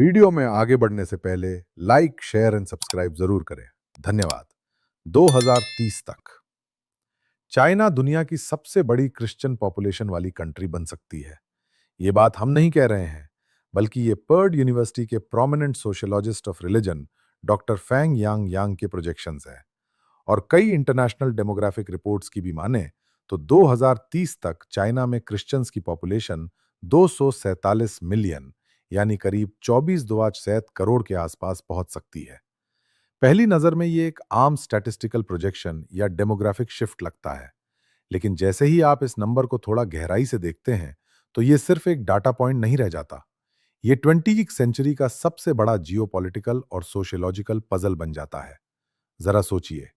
Video में आगे बढ़ने से पहले लाइक, शेयर एंड सब्सक्राइब जरूर करें। धन्यवाद। 2030 तक चाइना दुनिया की सबसे बड़ी क्रिश्चियन पॉपुलेशन वाली कंट्री बन सकती है। ये बात हम नहीं कह रहे हैं, बल्कि ये पर्ड यूनिवर्सिटी के prominent sociologist of religion doctor Fenggang Yang के प्रोजेक्शंस हैं। और कई इंटरनेशनल डेमोग्राफिक रिपोर्ट्स की भी माने तो 2030 तक चाइना में क्रिश्चियंस की पॉपुलेशन 247 मिलियन यानी करीब 24 करोड़ के आसपास पहुंच सकती है। पहली नजर में ये एक आम स्टैटिस्टिकल प्रोजेक्शन या डेमोग्राफिक शिफ्ट लगता है, लेकिन जैसे ही आप इस नंबर को थोड़ा गहराई से देखते हैं तो ये सिर्फ एक डाटा पॉइंट नहीं रह जाता। ये 20वीं सेंचुरी का सबसे बड़ा जियोपॉलिटिकल और सोशियोलॉजिकल पजल बन जाता है। जरा सोचिए,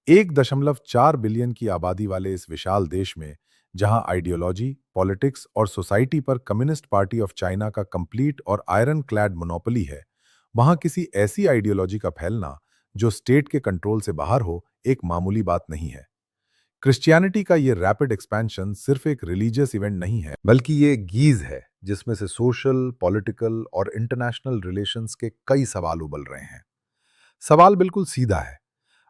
1.4 बिलियन की आबादी वाले इस विशाल देश में जहां आइडियोलॉजी, पॉलिटिक्स और सोसाइटी पर कम्युनिस्ट पार्टी ऑफ चाइना का कंप्लीट और आयरन क्लैड मोनोपोली है, वहां किसी ऐसी आइडियोलॉजी का फैलना जो स्टेट के कंट्रोल से बाहर हो, एक मामूली बात नहीं है। क्रिश्चियनिटी का ये रैपिड एक्सपेंशन सिर्फ एक रिलीजियस इवेंट नहीं है, बल्कि ये गीज है जिसमें से सोशल, पॉलिटिकल और इंटरनेशनल रिलेशंस के कई सवाल उबल रहे हैं। सवाल बिल्कुल सीधा है,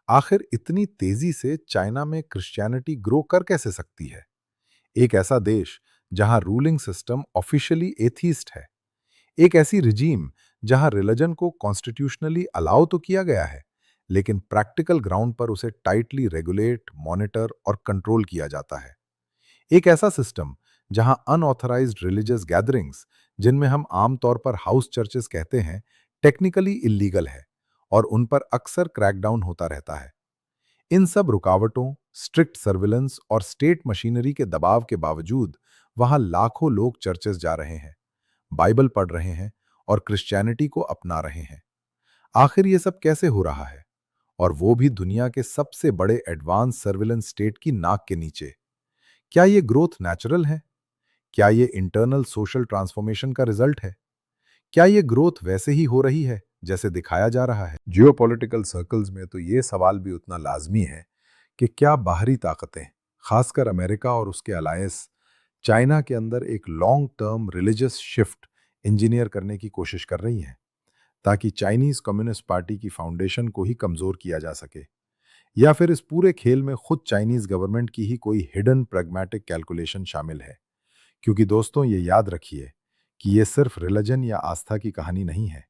आखिर इतनी तेजी से चाइना में क्रिश्चियनिटी ग्रो कर कैसे सकती है? एक ऐसा देश जहां रूलिंग सिस्टम ऑफिशियली एथीस्ट है, एक ऐसी रिजीम जहां रिलीजन को कॉन्स्टिट्यूशनली अलाउ तो किया गया है, लेकिन प्रैक्टिकल ग्राउंड पर उसे टाइटली रेगुलेट, मॉनिटर और कंट्रोल किया जाता है। एक ऐसा सिस्टम जहां अनऑथराइज्ड रिलीजियस गैदरिंग्स, जिनमें हम आमतौर पर हाउस चर्चेस कहते हैं, टेक्निकली इल्लीगल है और उन पर अक्सर क्रैकडाउन होता रहता है। इन सब रुकावटों, स्ट्रिक्ट सर्विलेंस और स्टेट मशीनरी के दबाव के बावजूद वहां लाखों लोग चर्चेस जा रहे हैं, बाइबल पढ़ रहे हैं और क्रिश्चियनिटी को अपना रहे हैं। आखिर ये सब कैसे हो रहा है, और वो भी दुनिया के सबसे बड़े एडवांस सर्विलेंस स्टेट की नाक के नीचे? क्या ये ग्रोथ नेचुरल है? क्या ये इंटरनल सोशल ट्रांसफॉर्मेशन का रिजल्ट है? क्या ये ग्रोथ वैसे ही हो रही है जैसे दिखाया जा रहा है? जियोपॉलिटिकल सर्कल्स में तो ये सवाल भी उतना लाजमी है कि क्या बाहरी ताकतें, खासकर अमेरिका और उसके अलायंस, चाइना के अंदर एक long term religious shift engineer करने की कोशिश कर रही हैं, ताकि चाइनीज कम्युनिस्ट पार्टी की फाउंडेशन को ही कमजोर किया जा सके? या फिर इस पूरे खेल में खुद चाइनीज गवर्नमेंट की ही कोई हिडन प्रैग्मेटिक कैलकुलेशन शामिल है? क्योंकि दोस्तों, ये याद रखिए कि ये सिर्फ रिलीजन या आस्था की कहानी नहीं है।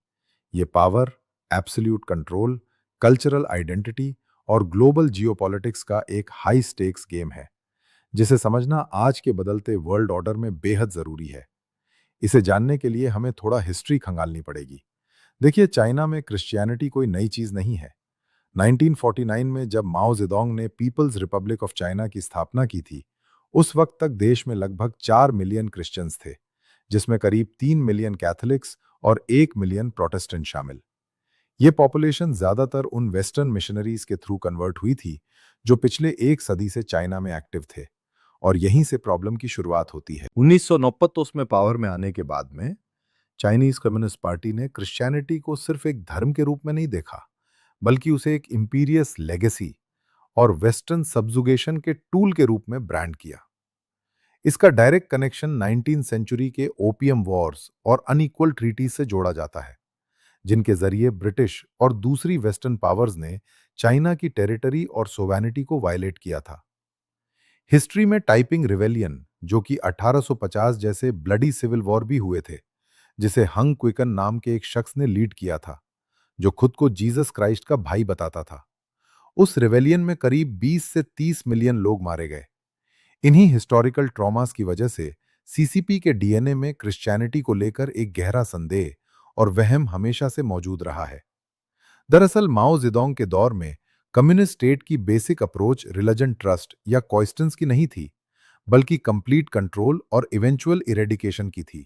ये power, absolute control, cultural identity और ग्लोबल जियोपॉलिटिक्स का एक हाई स्टेक्स गेम है, जिसे समझना आज के बदलते वर्ल्ड ऑर्डर में बेहद जरूरी है। इसे जानने के लिए हमें थोड़ा हिस्ट्री खंगालनी पड़ेगी। देखिए, चाइना में क्रिश्चियनिटी कोई नई चीज नहीं है। 1949 में जब माओ जेडोंग ने पीपल्स रिपब्लिक ऑफ चाइना की स्थापना की थी, उस वक्त तक देश में लगभग 4 मिलियन क्रिश्चियंस थे, जिसमें करीब 3 मिलियन कैथोलिक्स और 1 मिलियन प्रोटेस्टेंट शामिल। ये पॉपुलेशन ज्यादातर उन वेस्टर्न मिशनरीज के थ्रू कन्वर्ट हुई थी जो पिछले एक सदी से चाइना में एक्टिव थे, और यहीं से प्रॉब्लम की शुरुआत होती है। 1949 में पावर में आने के बाद में चाइनीज कम्युनिस्ट पार्टी ने क्रिश्चियनिटी को सिर्फ एक धर्म के रूप में नहीं देखा, बल्कि उसे एक इंपीरियस लेगेसी और वेस्टर्न सब्जुगेशन के टूल के रूप में ब्रांड किया। इसका डायरेक्ट कनेक्शन 19वीं सेंचुरी के ओपियम वॉर्स और अनइक्वल ट्रीटीज से जोड़ा जाता है, जिनके जरिए ब्रिटिश और दूसरी वेस्टर्न पावर्स ने चाइना की टेरिटरी और सोवेनिटी को वायलेट किया था। हिस्ट्री में टाइपिंग रिवेलियन, जो कि 1850 जैसे ब्लडी सिविल वॉर भी हुए थे, जिसे हंग क्विकन नाम के एक शख्स ने लीड किया था, जो खुद को जीसस क्राइस्ट का भाई बताता था। उस रिवेलियन में करीब 20 से 30 मिलियन लोग मारे गए। इन्हीं हिस्टोरिकल ट्रॉमास की वजह से सीसीपी के डीएनए में क्रिश्चियनिटी को लेकर एक गहरा संदेह और वहम हमेशा से मौजूद रहा है। दरअसल माओ जेडोंग के दौर में कम्युनिस्ट स्टेट की बेसिक अप्रोच रिलीजन ट्रस्ट या क्वाइस्टेंस की नहीं थी, बल्कि कंप्लीट कंट्रोल और इवेंचुअल इरेडिकेशन की थी।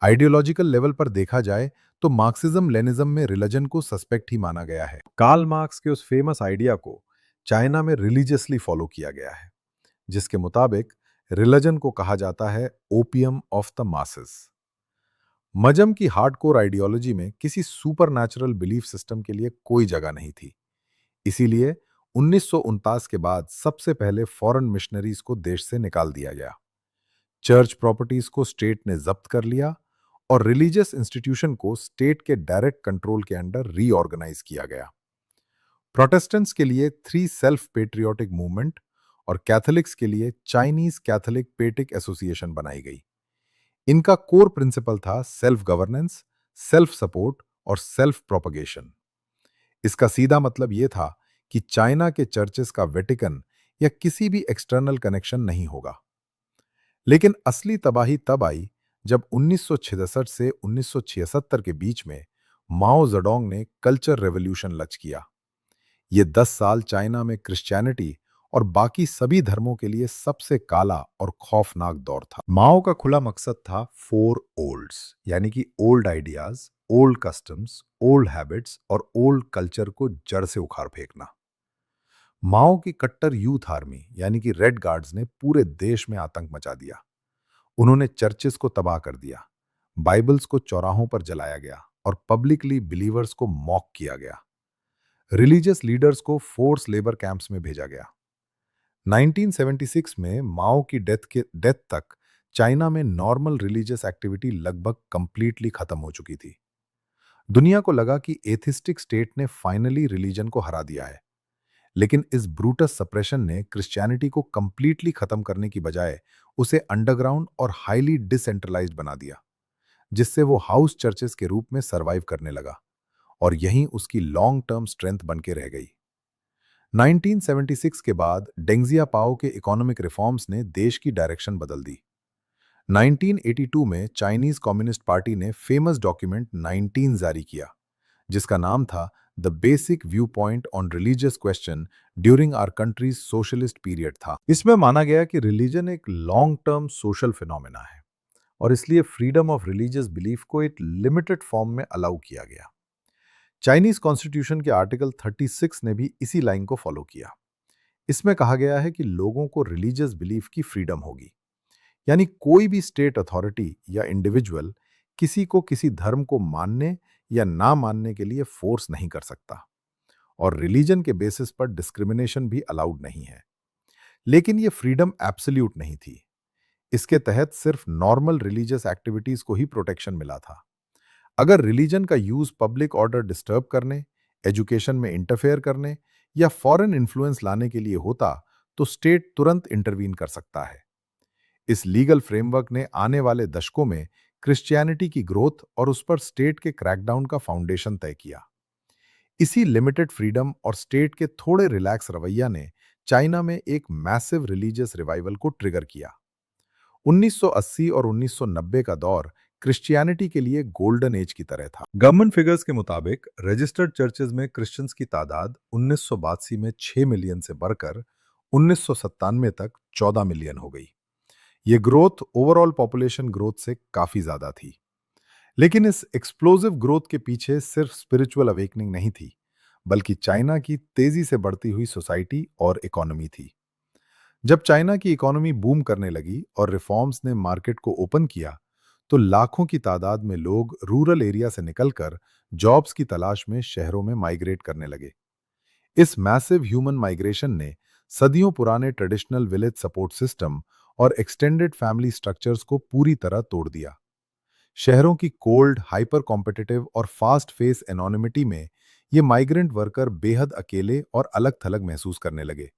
आइडियोलॉजिकल लेवल पर देखा जाए तो मार्क्सिज्म लेनिज्म में रिलीजन को सस्पेक्ट ही माना गया है। कार्ल मार्क्स के उस फेमस आइडिया को चाइना में रिलीजियसली फॉलो किया गया है, जिसके मुताबिक रिलीजन को कहा जाता है opium of the masses. Majma की हार्डकोर आइडियोलॉजी में किसी सुपरनैचुरल बिलीफ सिस्टम के लिए कोई जगह नहीं थी। इसीलिए 1949 के बाद सबसे पहले फॉरेन मिशनरीज को देश से निकाल दिया गया। चर्च प्रॉपर्टीज को स्टेट ने जब्त कर लिया और रिलीजियस इंस्टीट्यूशन को स्टेट के डायरेक्ट कंट्रोल के अंडर रीऑर्गेनाइज किया गया। प्रोटेस्टेंट्स के लिए थ्री सेल्फ पेट्रियोटिक मूवमेंट और कैथोलिक्स के लिए चाइनीज कैथोलिक पेटिक एसोसिएशन बनाई गई। इनका कोर प्रिंसिपल था सेल्फ गवर्नेंस, सेल्फ सपोर्ट और सेल्फ प्रोपगेशन। इसका सीधा मतलब यह था कि चाइना के चर्चेस का वेटिकन या किसी भी एक्सटर्नल कनेक्शन नहीं होगा। लेकिन असली तबाही तब आई जब 1966 से 1976 के बीच में माओ जेडोंग ने कल्चर रेवोल्यूशन लॉन्च किया। ये 10 साल चाइना में क्रिश्चियनिटी और बाकी सभी धर्मों के लिए सबसे काला और खौफनाक दौर था। माओ का खुला मकसद था फोर ओल्ड्स, यानी कि old ideas, old customs, old habits और ओल्ड कल्चर को जड़ से उखाड़ फेंकना। माओ की कट्टर यूथ आर्मी यानी कि रेड गार्ड्स ने पूरे देश में आतंक मचा दिया। उन्होंने चर्चेस को तबाह कर दिया, बाइबल्स को चौराहों पर जलाया गया और पब्लिकली बिलीवर्स को मॉक किया गया। रिलीजियस लीडर्स को फोर्स लेबर कैंप्स में भेजा गया। 1976 में माओ की डेथ तक चाइना में नॉर्मल रिलीजियस एक्टिविटी लगभग कंप्लीटली खत्म हो चुकी थी। दुनिया को लगा कि एथिस्टिक स्टेट ने फाइनली रिलीजन को हरा दिया है। लेकिन इस ब्रूटस सप्रेशन ने क्रिश्चियनिटी को कंप्लीटली खत्म करने की बजाय उसे अंडरग्राउंड और हाईली डिसेंट्रलाइज्ड बना दिया, जिससे वो हाउस चर्चेस के रूप में सरवाइव करने लगा और यहीं उसकी लॉन्ग टर्म स्ट्रेंथ बनके रह गई। 1976 के बाद डेंग जियाओपाओ के इकोनॉमिक रिफॉर्म्स ने देश की डायरेक्शन बदल दी। 1982 में चाइनीज कम्युनिस्ट पार्टी ने फेमस डॉक्यूमेंट 19 जारी किया, जिसका नाम था the basic view point on religious question during our country's socialist period था। इसमें माना गया कि रिलीजन एक लॉन्ग टर्म सोशल फिनोमेना है और इसलिए फ्रीडम ऑफ रिलीजियस बिलीफ को एक लिमिटेड फॉर्म में अलाउ किया गया। चाइनीज कॉन्स्टिट्यूशन के आर्टिकल 36 ने भी इसी लाइन को फॉलो किया। इसमें कहा गया है कि लोगों को रिलीजियस बिलीफ की फ्रीडम होगी, यानी कोई भी स्टेट अथॉरिटी या इंडिविजुअल किसी को किसी धर्म को मानने या ना मानने के लिए फोर्स नहीं कर सकता और रिलीजन के बेसिस पर डिस्क्रिमिनेशन भी अलाउड नहीं है। लेकिन यह फ्रीडम एब्सोल्यूट नहीं थी। इसके तहत सिर्फ नॉर्मल रिलीजियस एक्टिविटीज को ही प्रोटेक्शन मिला था। अगर रिलीजन का यूज पब्लिक ऑर्डर डिस्टर्ब करने, एजुकेशन में इंटरफेयर करने या फॉरेन इन्फ्लुएंस लाने के लिए होता तो स्टेट तुरंत इंटरवीन कर सकता है। इस लीगल फ्रेमवर्क ने आने वाले दशकों में क्रिश्चियनिटी की ग्रोथ और उस पर स्टेट के क्रैकडाउन का फाउंडेशन तय किया। इसी लिमिटेड फ्रीडम और स्टेट के थोड़े रिलैक्स रवैया ने चाइना में एक मैसिव रिलीजियस रिवाइवल को ट्रिगर किया। 1980 और 1990 का दौर क्रिश्चियनिटी के लिए गोल्डन एज की तरह था। गवर्नमेंट फिगर्स के मुताबिक रजिस्टर्ड चर्चेज में क्रिश्चियंस की तादाद 1982 में 6 मिलियन से बढ़कर 1997 तक 14 मिलियन हो गई। ये ग्रोथ ओवरऑल पॉपुलेशन ग्रोथ से काफी ज्यादा थी। लेकिन इस एक्सप्लोसिव ग्रोथ के पीछे सिर्फ स्पिरिचुअल अवेकनिंग नहीं थी, बल्कि चाइना की तेजी से बढ़ती हुई सोसाइटी और इकोनॉमी थी। जब चाइना की इकोनॉमी बूम करने लगी और रिफॉर्म्स ने मार्केट को ओपन किया, तो लाखों की तादाद में लोग रूरल एरिया से निकलकर जॉब्स की तलाश में शहरों में माइग्रेट करने लगे। इस मैसिव ह्यूमन माइग्रेशन ने सदियों पुराने ट्रेडिशनल विलेज सपोर्ट सिस्टम और एक्सटेंडेड फैमिली स्ट्रक्चर्स को पूरी तरह तोड़ दिया। शहरों की कोल्ड, हाइपर कॉम्पिटिटिव और फास्ट फेस एनोनिमिटी में ये माइग्रेंट वर्कर बेहद अकेले और अलग थलग महसूस करने लगे।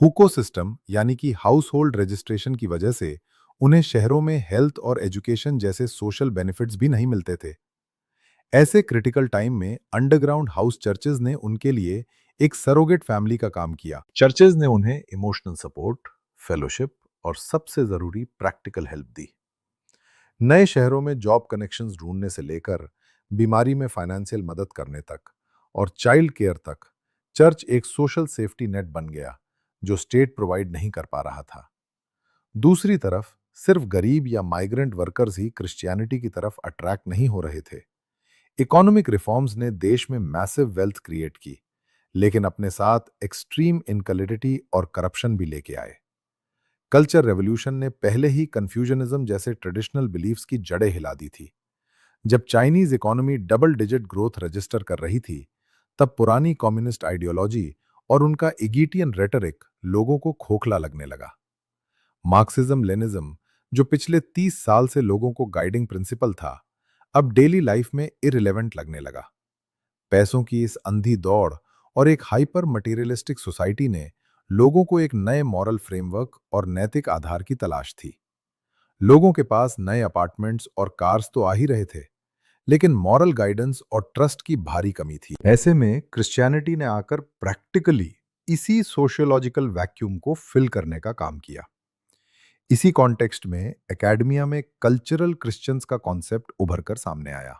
हुको सिस्टम यानी कि हाउस होल्ड रजिस्ट्रेशन की वजह से उन्हें शहरों में हेल्थ और एजुकेशन जैसे सोशल बेनिफिट्स भी नहीं मिलते थे। ऐसे क्रिटिकल टाइम में अंडरग्राउंड हाउस चर्चेज ने उनके लिए एक सरोगेट फैमिली का काम किया। चर्चेज ने उन्हें इमोशनल सपोर्ट, फेलोशिप और सबसे जरूरी प्रैक्टिकल हेल्प दी। नए शहरों में जॉब कनेक्शंस ढूंढने से लेकर बीमारी में फाइनेंशियल मदद करने तक और चाइल्ड केयर तक चर्च एक सोशल सेफ्टी नेट बन गया जो स्टेट प्रोवाइड नहीं कर पा रहा था। दूसरी तरफ सिर्फ गरीब या माइग्रेंट वर्कर्स ही क्रिश्चियनिटी की तरफ अट्रैक्ट नहीं हो रहे थे। इकोनॉमिक रिफॉर्म्स ने देश में मैसिव वेल्थ क्रिएट की, लेकिन अपने साथ एक्सट्रीम इनक्वालिटी और करप्शन भी लेके आए। कल्चर रेवोल्यूशन ने पहले ही कन्फ्यूजनिज्म जैसे ट्रेडिशनल बिलीफ्स की जड़ें हिला दी थी। जब Chinese economy double digit growth register कर रही थी, तब पुरानी कम्युनिस्ट आइडियोलॉजी और उनका इगीटियन रेटरिक लोगों को खोखला लगने लगा। मार्क्सिज्म लेनिज्म जो पिछले 30 साल से लोगों को गाइडिंग प्रिंसिपल था, अब डेली लाइफ में इररिलेवेंट लगने लगा। पैसों की इस अंधी दौड़ और एक हाइपर मटेरियलिस्टिक सोसाइटी ने लोगों को एक नए मॉरल फ्रेमवर्क और नैतिक आधार की तलाश थी। लोगों के पास नए अपार्टमेंट्स और कार्स तो आ ही रहे थे, लेकिन मॉरल गाइडेंस और ट्रस्ट की भारी कमी थी। ऐसे में क्रिश्चियनिटी ने आकर प्रैक्टिकली इसी सोशियोलॉजिकल वैक्यूम को फिल करने का काम किया। इसी कॉन्टेक्स्ट में एकेडमिया में कल्चरल क्रिश्चियंस का कॉन्सेप्ट उभर कर सामने आया।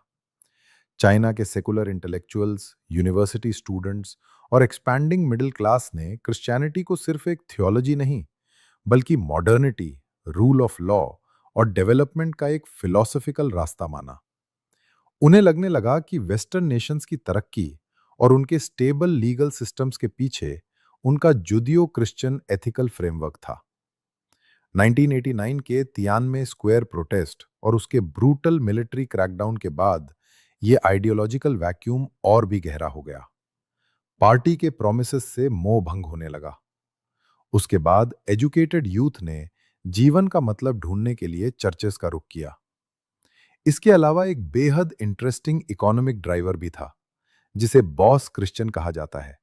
चाइना के सेकुलर इंटेलेक्चुअल्स, यूनिवर्सिटी स्टूडेंट्स और एक्सपैंडिंग मिडिल क्लास ने क्रिश्चियनिटी को सिर्फ एक थियोलॉजी नहीं, बल्कि मॉडर्निटी, रूल ऑफ लॉ और डेवलपमेंट का एक फिलोसॉफिकल रास्ता माना। उन्हें लगने लगा कि वेस्टर्न नेशंस की तरक्की और उनके स्टेबल लीगल सिस्टम्स के पीछे उनका जुदियो क्रिश्चियन एथिकल फ्रेमवर्क था। 1989 के तियानमे स्क्वायर प्रोटेस्ट और उसके ब्रूटल मिलिट्री क्रैकडाउन के बाद यह आइडियोलॉजिकल वैक्यूम और भी गहरा हो गया। पार्टी के प्रोमिसेस से मोह भंग होने लगा। उसके बाद एजुकेटेड यूथ ने जीवन का मतलब ढूंढने के लिए चर्चेस का रुख किया। इसके अलावा एक बेहद इंटरेस्टिंग इकोनॉमिक ड्राइवर भी था, जिसे बॉस क्रिश्चियन कहा जाता है।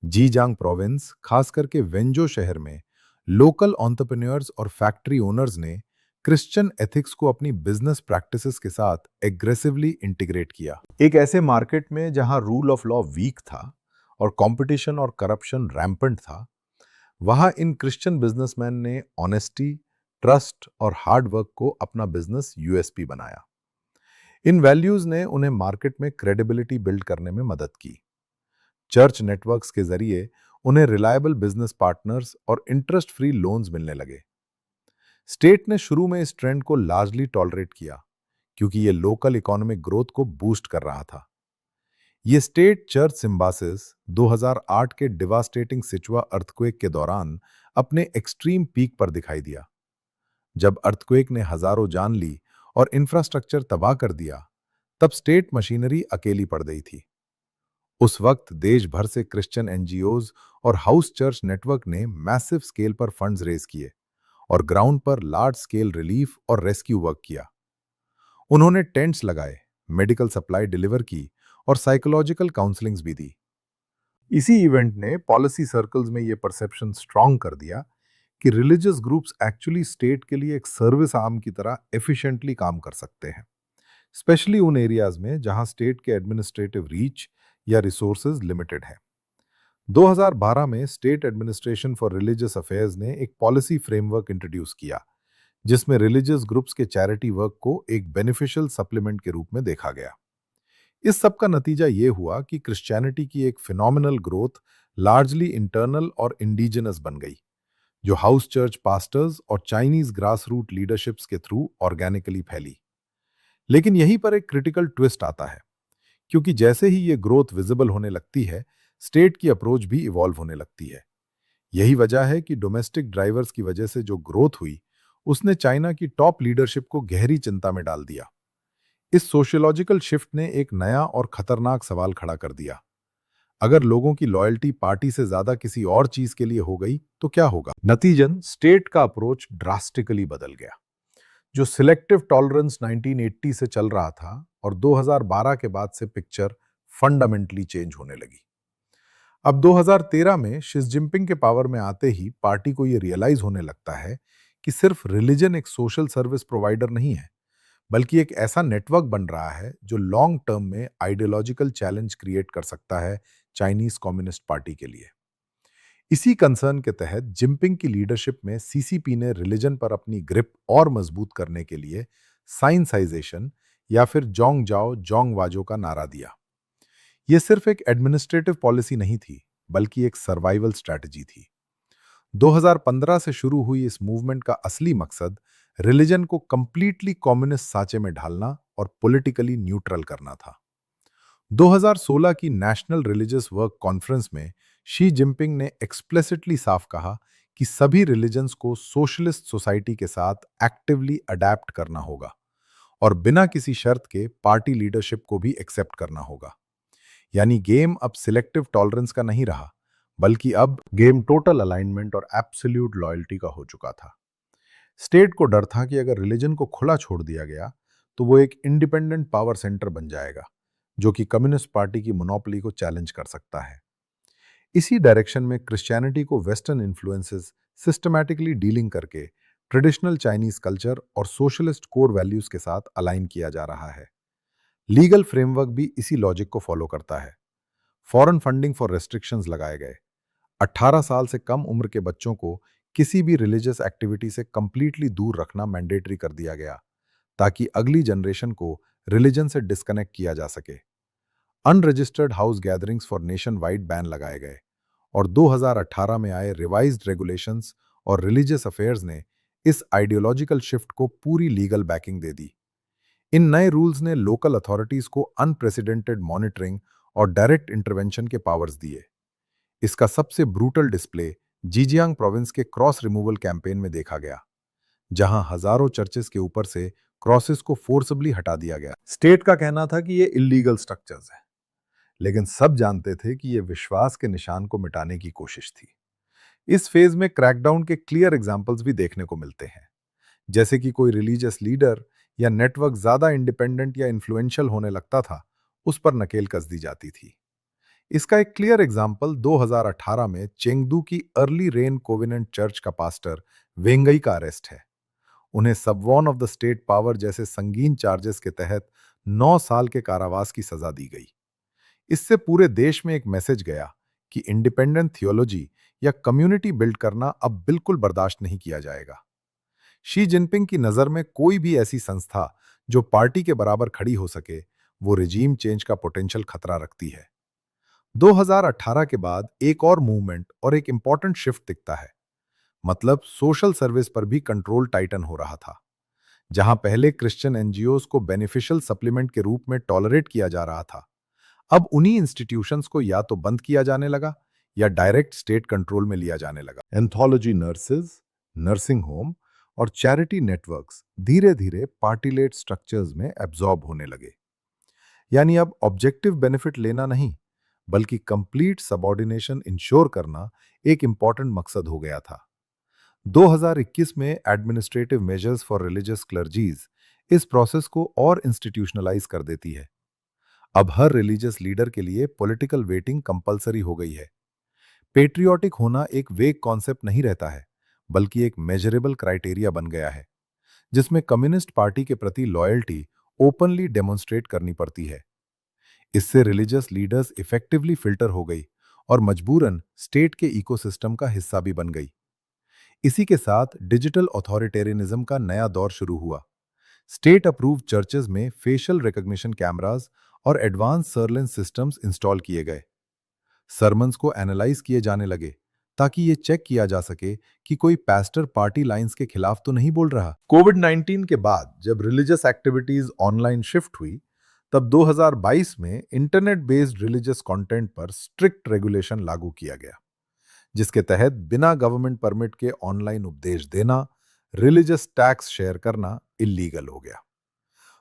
जीजांग प्रोविंस, खास करके वेंजो शहर में लोकल एंटरप्रेन्योर्स और फैक्ट्री ओनर्स ने क्रिश्चियन एथिक्स को अपनी बिजनेस प्रैक्टिसेस के साथ एग्रेसिवली इंटीग्रेट किया। एक ऐसे मार्केट में जहां रूल ऑफ लॉ वीक था और कंपटीशन और करप्शन रैम्पेंट था, वहां इन क्रिश्चियन बिजनेसमैन ने ऑनेस्टी, ट्रस्ट और हार्ड वर्क को अपना बिजनेस यूएसपी बनाया। इन वैल्यूज ने उन्हें मार्केट में क्रेडिबिलिटी बिल्ड करने में मदद की। चर्च नेटवर्क्स के जरिए उन्हें रिलायबल बिजनेस पार्टनर्स और इंटरेस्ट फ्री लोन्स मिलने लगे। स्टेट ने शुरू में इस ट्रेंड को लार्जली टॉलरेट किया, क्योंकि यह लोकल इकोनॉमिक ग्रोथ को बूस्ट कर रहा था। ये स्टेट चर्च सिम्बासिस 2008 के डिवास्टेटिंग सिचुआ अर्थक्वेक के दौरान अपने एक्सट्रीम पीक पर दिखाई दिया। जब अर्थक्वेक ने हजारों जान ली और इंफ्रास्ट्रक्चर तबाह कर दिया, तब स्टेट मशीनरी अकेली पड़ गई थी। उस वक्त देश भर से क्रिश्चियन एनजीओज और हाउस चर्च नेटवर्क ने मैसिव स्केल पर फंड्स रेज किए और ग्राउंड पर लार्ज स्केल रिलीफ और रेस्क्यू वर्क किया। उन्होंने टेंट्स लगाए, मेडिकल सप्लाई डिलीवर की और साइकोलॉजिकल काउंसलिंग्स भी दी। इसी इवेंट ने पॉलिसी सर्कल्स में यह परसेप्शन स्ट्रांग कर दिया कि रिलीजियस ग्रुप्स एक्चुअली स्टेट के लिए एक सर्विस आर्म की तरह एफिशिएंटली काम कर सकते हैं, स्पेशली उन एरियाज में जहां स्टेट के एडमिनिस्ट्रेटिव रीच या रिसोर्सेज लिमिटेड है। 2012 में state administration for religious affairs ने एक पॉलिसी फ्रेमवर्क इंट्रोड्यूस किया, जिसमें रिलीजियस ग्रुप्स के चैरिटी वर्क को एक बेनिफिशियल सप्लीमेंट के रूप में देखा गया। इस सब का नतीजा यह हुआ कि क्रिश्चियनिटी की एक फिनोमिनल ग्रोथ लार्जली इंटरनल और इंडिजिनस बन गई, जो हाउस चर्च पास्टर्स और चाइनीज ग्रास रूट लीडरशिप्स के थ्रू ऑर्गेनिकली फैली। लेकिन यहीं पर एक क्रिटिकल ट्विस्ट आता है, क्योंकि जैसे ही ये ग्रोथ विजिबल होने लगती है, स्टेट की अप्रोच भी इवॉल्व होने लगती है। यही वजह है कि डोमेस्टिक ड्राइवर्स की वजह से जो ग्रोथ हुई, उसने चाइना की टॉप लीडरशिप को गहरी चिंता में डाल दिया। इस सोशियोलॉजिकल शिफ्ट ने एक नया और खतरनाक सवाल खड़ा कर दिया। अगर लोगों की लॉयल्टी पार्टी से ज्यादा किसी और चीज के लिए हो गई तो क्या होगा? नतीजन स्टेट का अप्रोच ड्रास्टिकली बदल गया। जो सिलेक्टिव टॉलरेंस 1980 से चल रहा था और 2012 के बाद से पिक्चर फंडामेंटली चेंज होने लगी। अब 2013 में शी जिनपिंग के पावर में आते ही पार्टी को यह रियलाइज होने लगता है कि सिर्फ रिलीजन एक सोशल सर्विस प्रोवाइडर नहीं है, बल्कि एक ऐसा नेटवर्क बन रहा है जो लॉन्ग टर्म में आइडियोलॉजिकल चैलेंज क्रिएट कर सकता है चाइनीज कम्युनिस्ट पार्टी के लिए। इसी कंसर्न के तहत जिनपिंग की लीडरशिप में सीसीपी ने रिलीजन पर अपनी ग्रिप और मजबूत करने के लिए साइंसाइजेशन या फिर जोंग जाओ जोंग वाजो का नारा दिया। यह सिर्फ एक एडमिनिस्ट्रेटिव पॉलिसी नहीं थी, बल्कि एक सर्वाइवल स्ट्रैटेजी थी। 2015 से शुरू हुई इस मूवमेंट का असली मकसद रिलीजन को कंप्लीटली कम्युनिस्ट सांचे में ढालना और पॉलिटिकली न्यूट्रल करना था। 2016 की नेशनल रिलीजियस वर्क कॉन्फ्रेंस में शी जिनपिंग ने एक्सप्लिसिटली साफ कहा कि सभी रिलीजन्स को सोशलिस्ट सोसाइटी के साथ एक्टिवली अडैप्ट करना होगा और बिना किसी शर्त के पार्टी लीडरशिप को भी एक्सेप्ट करना होगा। यानी गेम अब सिलेक्टिव टॉलरेंस का नहीं रहा, बल्कि अब गेम टोटल अलाइनमेंट और एब्सोल्यूट लॉयल्टी का हो चुका था। स्टेट को डर था कि अगर रिलीजन को खुला छोड़ दिया गया तो वो एक इंडिपेंडेंट पावर सेंटर बन जाएगा, जो कि कम्युनिस्ट पार्टी की मोनोपोली को चैलेंज कर सकता है। इसी डायरेक्शन में क्रिश्चियनिटी को वेस्टर्न इन्फ्लुएंसेस सिस्टमैटिकली डीलिंग करके ट्रेडिशनल चाइनीज कल्चर और सोशलिस्ट कोर वैल्यूज के साथ अलाइन किया जा रहा है। लीगल फ्रेमवर्क भी इसी लॉजिक को फॉलो करता है। फॉरेन फंडिंग फॉर रेस्ट्रिक्शंस लगाए गए। 18 साल से कम उम्र के बच्चों को किसी भी रिलीजियस एक्टिविटी से कंप्लीटली दूर रखना मैंडेटरी कर दिया गया, ताकि अगली जनरेशन को रिलीजन से डिस्कनेक्ट किया जा सके। Unregistered house gatherings for nation wide ban लगाए गए और 2018 में आए रिवाइज्ड रेगुलेशंस और रिलीजियस अफेयर्स ने इस आइडियोलॉजिकल शिफ्ट को पूरी लीगल बैकिंग दे दी। इन नए रूल्स ने लोकल अथॉरिटीज को अनप्रेसिडेंटेड मॉनिटरिंग और डायरेक्ट इंटरवेंशन के पावर्स दिए। इसका सबसे ब्रूटल डिस्प्ले जीजियांग प्रोविंस के क्रॉस रिमूवल कैंपेन में देखा गया, जहां हजारों चर्चेस के ऊपर से क्रॉसेस को फोर्सबली हटा दिया गया। स्टेट का कहना था कि ये इलीगल स्ट्रक्चर्स हैं, लेकिन सब जानते थे कि ये विश्वास के निशान को मिटाने की कोशिश थी। इस फेज में क्रैकडाउन के क्लियर एग्जाम्पल्स भी देखने को मिलते हैं, जैसे कि कोई रिलीजियस लीडर या नेटवर्क ज्यादा इंडिपेंडेंट या इन्फ्लुएंशियल होने लगता था, उस पर नकेल कस दी जाती थी। इसका एक क्लियर एग्जाम्पल 2018 में चेंगदू की अर्ली रेन कोविनेंट चर्च का पास्टर वेंगई का अरेस्ट है। उन्हें सबवॉन ऑफ द स्टेट पावर जैसे संगीन चार्जेस के तहत 9 साल के कारावास की सजा दी गई। इससे पूरे देश में एक मैसेज गया कि इंडिपेंडेंट थियोलॉजी या कम्युनिटी बिल्ड करना अब बिल्कुल बर्दाश्त नहीं किया जाएगा। शी जिनपिंग की नजर में कोई भी ऐसी संस्था जो पार्टी के बराबर खड़ी हो सके, वो रिजीम चेंज का पोटेंशियल खतरा रखती है। 2018 के बाद एक और मूवमेंट और एक इंपॉर्टेंट शिफ्ट दिखता है। मतलब सोशल सर्विस पर भी कंट्रोल टाइटन हो रहा था। जहां पहले क्रिश्चियन एनजीओज को बेनिफिशियल सप्लीमेंट के रूप में टॉलरेट किया जा रहा था, अब उन्हीं इंस्टीट्यूशंस को या तो बंद किया जाने लगा या डायरेक्ट स्टेट कंट्रोल में लिया जाने लगा। एंथोलॉजी नर्सेज, नर्सिंग होम और चैरिटी नेटवर्क्स धीरे धीरे पार्टी लेड स्ट्रक्चर्स में एब्जॉर्ब होने लगे। यानी अब ऑब्जेक्टिव बेनिफिट लेना नहीं, बल्कि कंप्लीट सबऑर्डिनेशन इंश्योर करना एक इंपॉर्टेंट मकसद हो गया था। 2021 में एडमिनिस्ट्रेटिव मेजर्स फॉर रिलीजियस क्लर्जीज इस प्रोसेस को और इंस्टीट्यूशनलाइज कर देती है। अब हर रिलीजियस लीडर के लिए पॉलिटिकल वेटिंग कंपलसरी हो गई है। पेट्रियोटिक होना एक वेग कॉन्सेप्ट नहीं रहता है, बल्कि एक मेजरेबल क्राइटेरिया बन गया है, जिसमें कम्युनिस्ट पार्टी के प्रति लॉयल्टी ओपनली डेमोन्स्ट्रेट करनी पड़ती है। इससे रिलीजियस लीडर्स इफेक्टिवली फिल्टर हो गई और मजबूरन स्टेट के इकोसिस्टम का हिस्सा भी बन गई। इसी के साथ डिजिटल ऑथोरिटेरियनिज्म का नया दौर शुरू हुआ। स्टेट अप्रूव्ड चर्चेज में फेशियल रिकॉग्निशन कैमरास और एडवांस सर्वेलेंस सिस्टम्स इंस्टॉल किए गए। सरमन्स को एनालाइज किए जाने लगे ताकि ये चेक किया जा सके कि कोई पास्टर पार्टी लाइंस के खिलाफ तो नहीं बोल रहा। कोविड-19 के बाद जब रिलीजियस एक्टिविटीज ऑनलाइन शिफ्ट हुई, तब 2022 में इंटरनेट बेस्ड रिलीजियस कंटेंट पर स्ट्रिक्ट रेगुलेशन लागू किया गया, जिसके तहत बिना गवर्नमेंट परमिट के ऑनलाइन उपदेश देना, रिलीजियस टैक्स शेयर करना इलीगल हो गया।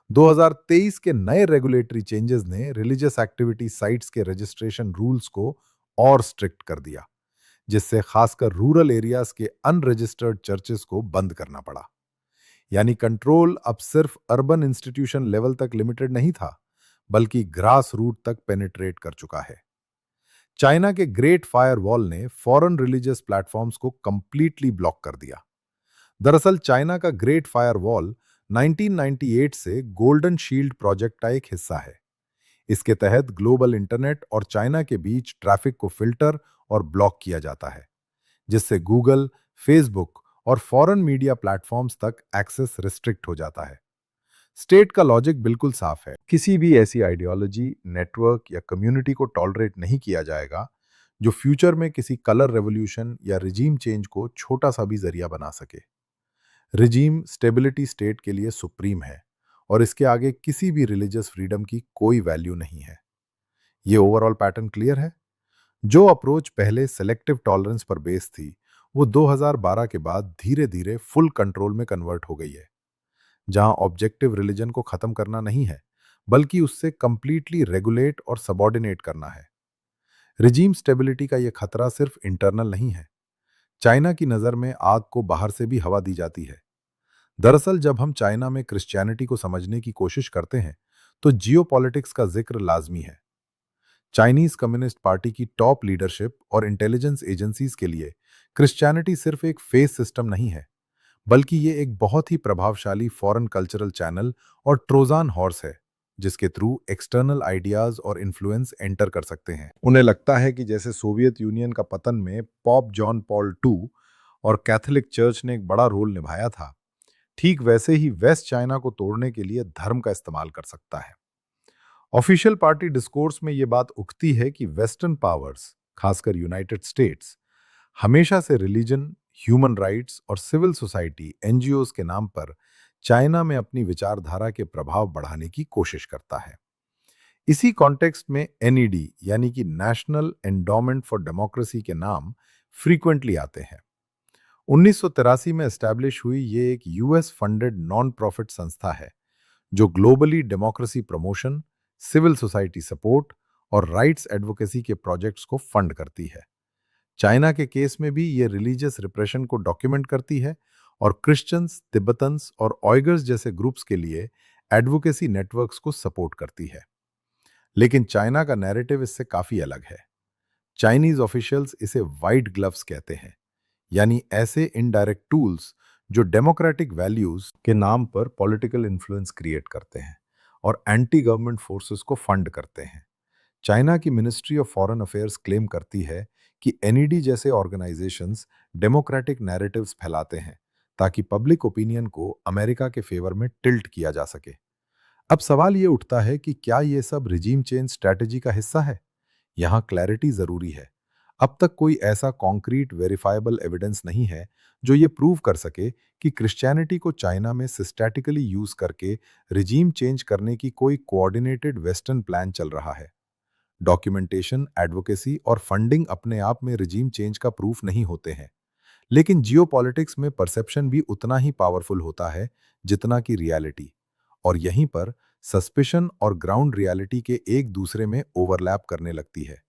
2023 के नए रेगुलेटरी चेंजेस ने रिलीजियस एक्टिविटी साइट्स के रजिस्ट्रेशन रूल्स को और स्ट्रिक्ट कर दिया, जिससे खासकर रूरल एरियाज के अनरजिस्टर्ड चर्चेस को बंद करना पड़ा। यानी कंट्रोल अब सिर्फ अर्बन इंस्टीट्यूशन लेवल तक लिमिटेड नहीं था, बल्कि ग्रास रूट तक पेनिट्रेट कर चुका है। चाइना के ग्रेट फायर वॉल ने फॉरेन रिलीजियस प्लेटफॉर्म्स को कंप्लीटली ब्लॉक कर दिया। दरअसल चाइना का ग्रेट फायर वॉल 1998 से गोल्डन शील्ड प्रोजेक्ट का एक हिस्सा है। इसके तहत ग्लोबल इंटरनेट और चाइना के बीच ट्रैफिक को फिल्टर और ब्लॉक किया जाता है, जिससे गूगल, फेसबुक और फॉरेन मीडिया प्लेटफॉर्म्स तक एक्सेस रिस्ट्रिक्ट हो जाता है। स्टेट का लॉजिक बिल्कुल साफ है। किसी भी ऐसी आइडियोलॉजी, नेटवर्क या कम्युनिटी को टॉलरेट नहीं किया जाएगा जो फ्यूचर में किसी कलर रेवोल्यूशन या रिजीम चेंज को छोटा सा भी जरिया बना सके। रिजीम स्टेबिलिटी स्टेट के लिए सुप्रीम है और इसके आगे किसी भी रिलीजियस फ्रीडम की कोई वैल्यू नहीं है। ये ओवरऑल पैटर्न क्लियर है। जो अप्रोच पहले सेलेक्टिव टॉलरेंस पर बेस थी, वो 2012 के बाद धीरे धीरे फुल कंट्रोल में कन्वर्ट हो गई है, जहां ऑब्जेक्टिव रिलीजन को खत्म करना नहीं है, बल्कि उससे कंप्लीटली रेगुलेट और सबऑर्डिनेट करना है। रिजीम स्टेबिलिटी का यह खतरा सिर्फ इंटरनल नहीं है। चाइना की नजर में आग को बाहर से भी हवा दी जाती है। दरअसल जब हम चाइना में क्रिश्चियनिटी को समझने की कोशिश करते हैं तो जियोपॉलिटिक्स का जिक्र लाजमी है। चाइनीज कम्युनिस्ट पार्टी की टॉप लीडरशिप और इंटेलिजेंस एजेंसीज के लिए क्रिश्चियनिटी सिर्फ एक फेस सिस्टम नहीं है, बल्कि ये एक बहुत ही प्रभावशाली फॉरेन कल्चरल चैनल और ट्रोजान हॉर्स है, जिसके थ्रू एक्सटर्नल आइडियाज और इन्फ्लुएंस एंटर कर सकते हैं। उन्हें लगता है कि जैसे सोवियत यूनियन का पतन में पॉप जॉन पॉल टू और कैथोलिक चर्च ने एक बड़ा रोल निभाया था, ठीक वैसे ही वेस्ट चाइना को तोड़ने के लिए धर्म का इस्तेमाल कर सकता है। ऑफिशियल पार्टी डिस्कोर्स में यह बात उठती है कि वेस्टर्न पावर्स, खासकर यूनाइटेड स्टेट्स, हमेशा से रिलीजन, ह्यूमन राइट्स और सिविल सोसाइटी एनजीओज के नाम पर चाइना में अपनी विचारधारा के प्रभाव बढ़ाने की कोशिश करता है। इसी कॉन्टेक्स्ट में एनईडी यानी कि नेशनल एंडोमेंट फॉर डेमोक्रेसी के नाम फ्रीक्वेंटली आते हैं। 1983 में एस्टैब्लिश हुई ये एक यूएस फंडेड नॉन प्रॉफिट संस्था है जो globally democracy promotion, civil society support और राइट्स एडवोकेसी के प्रोजेक्ट्स को फंड करती है। चाइना के केस में भी ये रिलीजियस रिप्रेशन को डॉक्यूमेंट करती है और क्रिश्चियंस, तिब्बतन्स और ऑयगर्स जैसे ग्रुप्स के लिए एडवोकेसी नेटवर्क्स को सपोर्ट करती है। लेकिन चाइना का नैरेटिव इससे काफी अलग है। चाइनीज ऑफिशियल्स इसे वाइट ग्लव्स कहते हैं, यानी ऐसे इनडायरेक्ट टूल्स जो डेमोक्रेटिक वैल्यूज के नाम पर पॉलिटिकल इन्फ्लुएंस क्रिएट करते हैं और एंटी गवर्नमेंट फोर्सेस को फंड करते हैं। चाइना की ministry of foreign affairs claim करती है कि एनईडी जैसे ऑर्गेनाइजेशंस डेमोक्रेटिक नैरेटिव्स फैलाते हैं ताकि पब्लिक ओपिनियन को अमेरिका के फेवर में टिल्ट किया जा सके। अब सवाल ये उठता है कि क्या ये सब रिजीम चेंज स्ट्रैटेजी का हिस्सा है? यहाँ क्लैरिटी जरूरी है। अब तक कोई ऐसा कॉन्क्रीट वेरीफाइबल एविडेंस नहीं है जो ये प्रूव कर सके कि क्रिश्चियनिटी को चाइना में सिस्टैटिकली यूज करके रिजीम चेंज करने की कोई कोऑर्डिनेटेड वेस्टर्न प्लान चल रहा है। डॉक्यूमेंटेशन, एडवोकेसी और फंडिंग अपने आप में रिजीम चेंज का प्रूफ नहीं होते हैं, लेकिन जियोपॉलिटिक्स में परसेप्शन भी उतना ही पावरफुल होता है जितना कि रियलिटी। और यहीं पर सस्पिशन और ग्राउंड रियलिटी के एक दूसरे में ओवरलैप करने लगती है।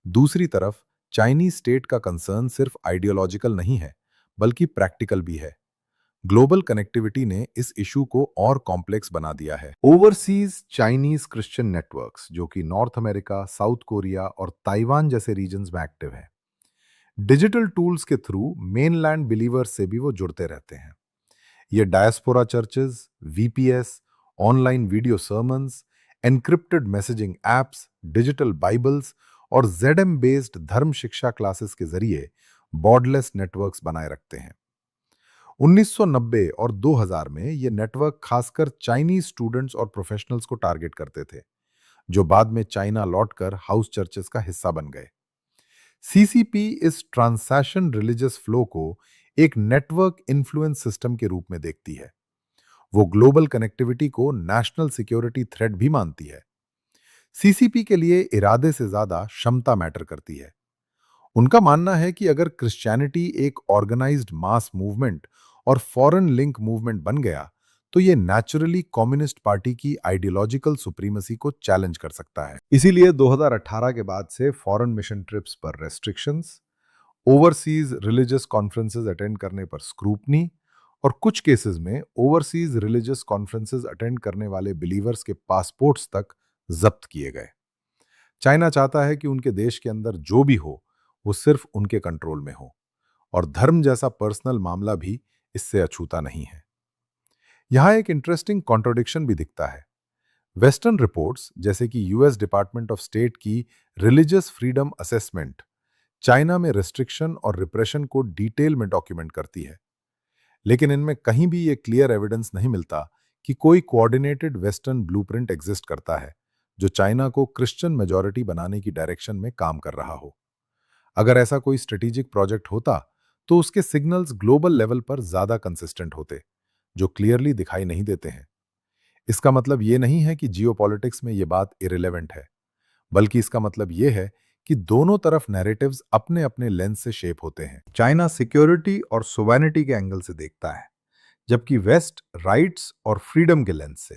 दूसरी तरफ चाइनीज स्टेट का कंसर्न सिर्फ आइडियोलॉजिकल नहीं है, बल्कि प्रैक्टिकल भी है। ग्लोबल कनेक्टिविटी ने इस इशू को और कॉम्प्लेक्स बना दिया है। ओवरसीज चाइनीज क्रिश्चियन नेटवर्क्स, जो कि नॉर्थ अमेरिका, साउथ कोरिया और ताइवान जैसे रीजन्स में एक्टिव हैं, डिजिटल टूल्स के थ्रू मेनलैंड बिलीवर्स से भी वो जुड़ते रहते हैं। ये diaspora churches, VPS, online video sermons, encrypted messaging apps, digital Bibles और जेडएम बेस्ड धर्म शिक्षा क्लासेस के जरिए बॉर्डरलेस नेटवर्क्स बनाए रखते हैं। 1990 और 2000 में ये नेटवर्क खासकर चाइनीज स्टूडेंट्स और प्रोफेशनल्स को टारगेट करते थे, जो बाद में चाइना लौटकर हाउस चर्चेस का हिस्सा बन गए। सीसीपी इस ट्रांसैक्शन रिलीजियस फ्लो को एक नेटवर्क इन्फ्लुएंस सिस्टम के रूप में देखती है। वो ग्लोबल कनेक्टिविटी को नेशनल सिक्योरिटी थ्रेट भी मानती है। सीसीपी के लिए इरादे से ज्यादा क्षमता मैटर करती है। उनका मानना है कि अगर क्रिश्चियनिटी एक ऑर्गेनाइज्ड मास मूवमेंट और फॉरेन लिंक मूवमेंट बन गया, तो ये नेचुरली कम्युनिस्ट पार्टी की आइडियोलॉजिकल सुप्रीमेसी को चैलेंज कर सकता है। इसीलिए 2018 के बाद से फॉरेन मिशन ट्रिप्स पर restrictions, overseas religious conferences attend करने पर स्क्रूटनी और कुछ केसेस में ओवरसीज रिलीजियस कॉन्फ्रेंसेस अटेंड करने वाले बिलीवर्स के पासपोर्ट्स तक जब्त किए गए। चाइना चाहता है कि उनके देश के अंदर जो भी हो वो सिर्फ उनके कंट्रोल में हो, और धर्म जैसा पर्सनल मामला भी इससे अछूता नहीं है। यहां एक इंटरेस्टिंग कॉन्ट्रोडिक्शन भी दिखता है। वेस्टर्न रिपोर्ट्स जैसे कि यूएस डिपार्टमेंट ऑफ स्टेट की रिलीजियस फ्रीडम असेसमेंट चाइना में रिस्ट्रिक्शन और रिप्रेशन को डिटेल में डॉक्यूमेंट करती है, लेकिन इनमें कहीं भी ये क्लियर एविडेंस नहीं मिलता कि कोई कोऑर्डिनेटेड वेस्टर्न ब्लूप्रिंट एग्जिस्ट करता है जो चाइना को क्रिश्चियन मेजॉरिटी बनाने की डायरेक्शन में काम कर रहा हो। अगर ऐसा कोई स्ट्रेटेजिक प्रोजेक्ट होता तो उसके सिग्नल्स ग्लोबल लेवल पर ज्यादा कंसिस्टेंट होते, जो क्लियरली दिखाई नहीं देते हैं। इसका मतलब ये नहीं है कि जियोपॉलिटिक्स में ये बात इरिलेवेंट है, बल्कि इसका मतलब ये है कि दोनों तरफ नैरेटिव्स अपने अपने लेंस से शेप होते हैं। चाइना सिक्योरिटी और सोवेनिटी के एंगल से देखता है, जबकि वेस्ट राइट्स और फ्रीडम के लेंस से।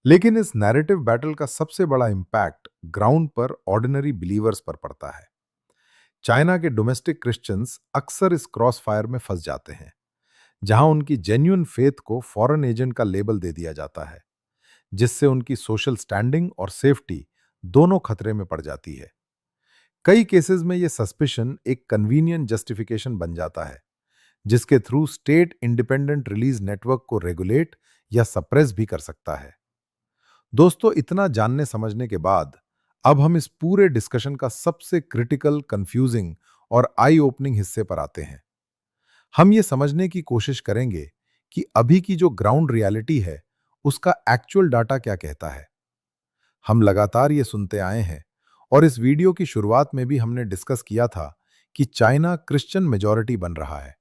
लेकिन इस नैरेटिव बैटल का सबसे बड़ा इंपैक्ट ग्राउंड पर ऑर्डिनरी बिलीवर्स पर पड़ता है। चाइना के डोमेस्टिक क्रिश्चियंस अक्सर इस क्रॉस फायर में फंस जाते हैं। जहां उनकी जेन्युइन फेथ को फॉरेन एजेंट का लेबल दे दिया जाता है, जिससे उनकी सोशल स्टैंडिंग और सेफ्टी दोनों खतरे में पड़ जाती है। कई केसेस में यह सस्पिशन एक कन्वीनियंट जस्टिफिकेशन बन जाता है, जिसके through state independent release network को रेगुलेट या सप्रेस भी कर सकता है। दोस्तों, इतना जानने समझने के बाद अब हम इस पूरे डिस्कशन का सबसे क्रिटिकल, कंफ्यूजिंग और आई ओपनिंग हिस्से पर आते हैं। हम ये समझने की कोशिश करेंगे कि अभी की जो ग्राउंड रियलिटी है, उसका एक्चुअल डाटा क्या कहता है। हम लगातार ये सुनते आए हैं और इस वीडियो की शुरुआत में भी हमने डिस्कस किया था कि चाइना क्रिश्चियन मेजॉरिटी बन रहा है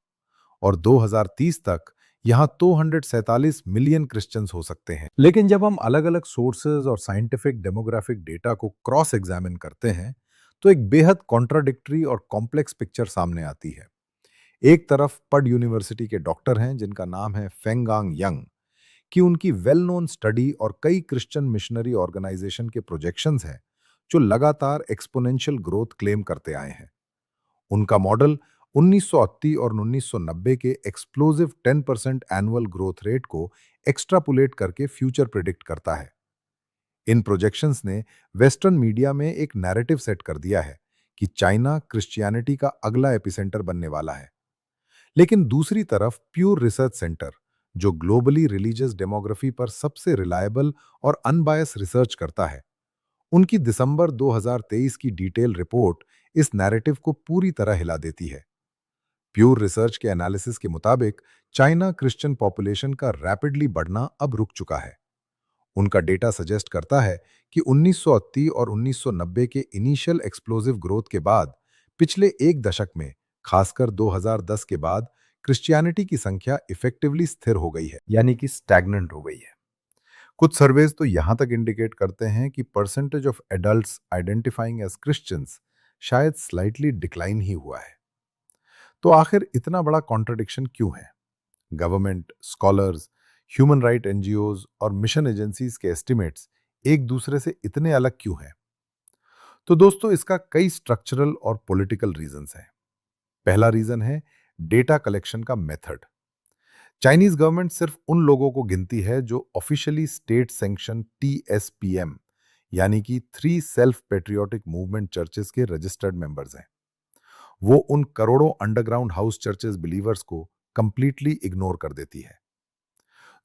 और 2030 तक यहां 247 मिलियन क्रिश्चियंस हो सकते हैं। लेकिन जब हम अलग अलग सोर्सेज और साइंटिफिक डेमोग्राफिक डेटा को क्रॉस एग्जामिन करते हैं, तो एक बेहद कॉन्ट्राडिक्टरी और कॉम्प्लेक्स पिक्चर सामने आती है। एक तरफ पड यूनिवर्सिटी के डॉक्टर हैं जिनका नाम है फेंगांग यंग, कि उनकी वेल नोन स्टडी और कई क्रिश्चियन मिशनरी ऑर्गेनाइजेशन के प्रोजेक्शंस हैं जो लगातार एक्सपोनेंशियल ग्रोथ क्लेम करते आए हैं। उनका मॉडल 1980 और 1990 के एक्सप्लोसिव 10% एनुअल ग्रोथ रेट को एक्स्ट्रापुलेट करके फ्यूचर प्रिडिक्ट करता है। इन प्रोजेक्शंस ने वेस्टर्न मीडिया में एक नैरेटिव सेट कर दिया है कि चाइना क्रिश्चियनिटी का अगला एपिसेंटर बनने वाला है। लेकिन दूसरी तरफ प्यूर रिसर्च सेंटर, जो ग्लोबली रिलीजियस डेमोग्राफी पर सबसे रिलायबल और अनबायस रिसर्च करता है, उनकी दिसंबर 2023 की डिटेल रिपोर्ट इस नैरेटिव को पूरी तरह हिला देती है। प्यूर रिसर्च के एनालिसिस के मुताबिक चाइना क्रिश्चियन पॉपुलेशन का रैपिडली बढ़ना अब रुक चुका है। उनका डेटा सजेस्ट करता है कि 1980 और 1990 के इनिशियल एक्सप्लोसिव ग्रोथ के बाद पिछले एक दशक में, खासकर 2010 के बाद, क्रिश्चियनिटी की संख्या इफेक्टिवली स्थिर हो गई है, यानी कि स्टैग्नेंट हो गई है। कुछ सर्वेज तो यहां तक इंडिकेट करते हैं कि percentage of adults identifying as Christians शायद स्लाइटली डिक्लाइन ही हुआ है। तो आखिर इतना बड़ा कॉन्ट्रडिक्शन क्यों है? Government, scholars, human right NGOs और मिशन एजेंसीज के एस्टिमेट्स एक दूसरे से इतने अलग क्यों हैं? तो दोस्तों, इसका कई स्ट्रक्चरल और पॉलिटिकल रीजंस हैं। पहला रीजन है डेटा कलेक्शन का मेथड। चाइनीज गवर्नमेंट सिर्फ उन लोगों को गिनती है जो ऑफिशियली स्टेट सैंक्शन TSPM, यानी कि 3 सेल्फ पेट्रियोटिक मूवमेंट चर्चेस के रजिस्टर्ड मेंबर्स हैं। वो उन करोड़ों अंडरग्राउंड हाउस चर्चेस बिलीवर्स को कंप्लीटली इग्नोर कर देती है।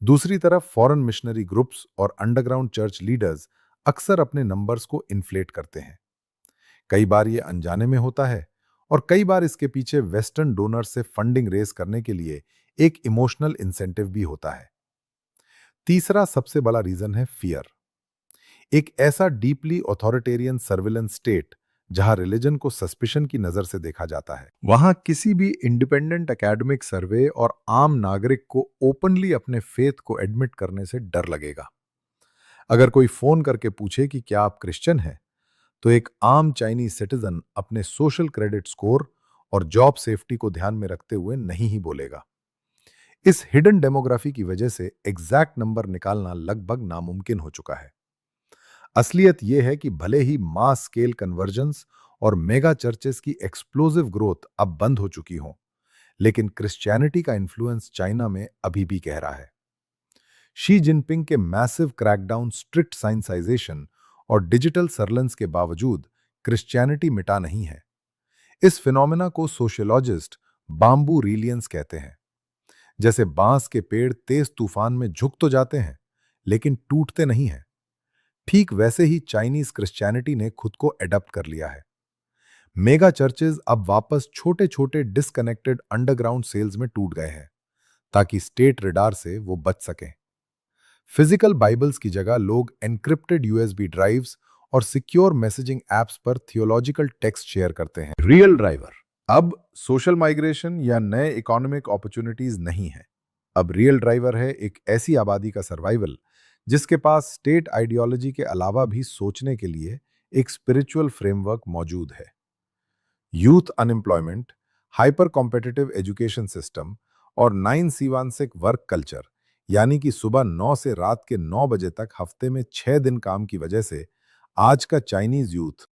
दूसरी तरफ फॉरेन मिशनरी ग्रुप्स और अंडरग्राउंड चर्च लीडर्स अक्सर अपने नंबर्स को इन्फ्लेट करते हैं। कई बार ये अनजाने में होता है और कई बार इसके पीछे वेस्टर्न डोनर से फंडिंग रेज करने के लिए एक इमोशनल इंसेंटिव भी होता है। तीसरा सबसे बड़ा रीजन है फियर। एक ऐसा डीपली ऑथोरिटेरियन सर्विलेंस स्टेट जहां रिलीजन को सस्पिशन की नजर से देखा जाता है, वहां किसी भी इंडिपेंडेंट एकेडमिक सर्वे और आम नागरिक को ओपनली अपने फेथ को एडमिट करने से डर लगेगा। अगर कोई फोन करके पूछे कि क्या आप क्रिश्चियन हैं, तो एक आम चाइनीज सिटीजन अपने सोशल क्रेडिट स्कोर और जॉब सेफ्टी को ध्यान में रखते हुए नहीं ही बोलेगा। इस हिडन डेमोग्राफी की वजह से एग्जैक्ट नंबर निकालना लगभग नामुमकिन हो चुका है। असलियत यह है कि भले ही मास स्केल कन्वर्जेंस और मेगा चर्चेस की एक्सप्लोसिव ग्रोथ अब बंद हो चुकी हो, लेकिन क्रिश्चियनिटी का इन्फ्लुएंस चाइना में अभी भी गहरा है। शी जिनपिंग के मैसिव क्रैकडाउन, स्ट्रिक्ट साइंसाइजेशन और डिजिटल सर्वेलेंस के बावजूद क्रिश्चियनिटी मिटा नहीं है। इस फिनोमेना को सोशियोलॉजिस्ट बाम्बू रिलियंस कहते हैं। जैसे बांस के पेड़ तेज तूफान में झुक तो जाते हैं, लेकिन टूटते नहीं हैं, ठीक वैसे ही चाइनीज क्रिश्चियनिटी ने खुद को एडप्ट कर लिया है। मेगा चर्चेज अब वापस छोटे छोटे डिस्कनेक्टेड अंडरग्राउंड सेल्स में टूट गए हैं, ताकि स्टेट रडार से वो बच सकें। फिजिकल बाइबल्स की जगह लोग एन्क्रिप्टेड USB ड्राइव्स और सिक्योर मैसेजिंग एप्स पर थियोलॉजिकल टेक्स्ट शेयर करते हैं। रियल ड्राइवर अब सोशल माइग्रेशन या नए इकोनॉमिक अपॉर्चुनिटीज नहीं है। अब रियल ड्राइवर है एक ऐसी आबादी का सर्वाइवल जिसके पास स्टेट आइडियोलॉजी के अलावा भी सोचने के लिए एक स्पिरिचुअल फ्रेमवर्क मौजूद है। Youth unemployment, hyper competitive education system और 9C16 वर्क कल्चर, यानी कि सुबह 9 से रात के 9 बजे तक हफ्ते में 6 दिन काम की वजह से आज का चाइनीज यूथ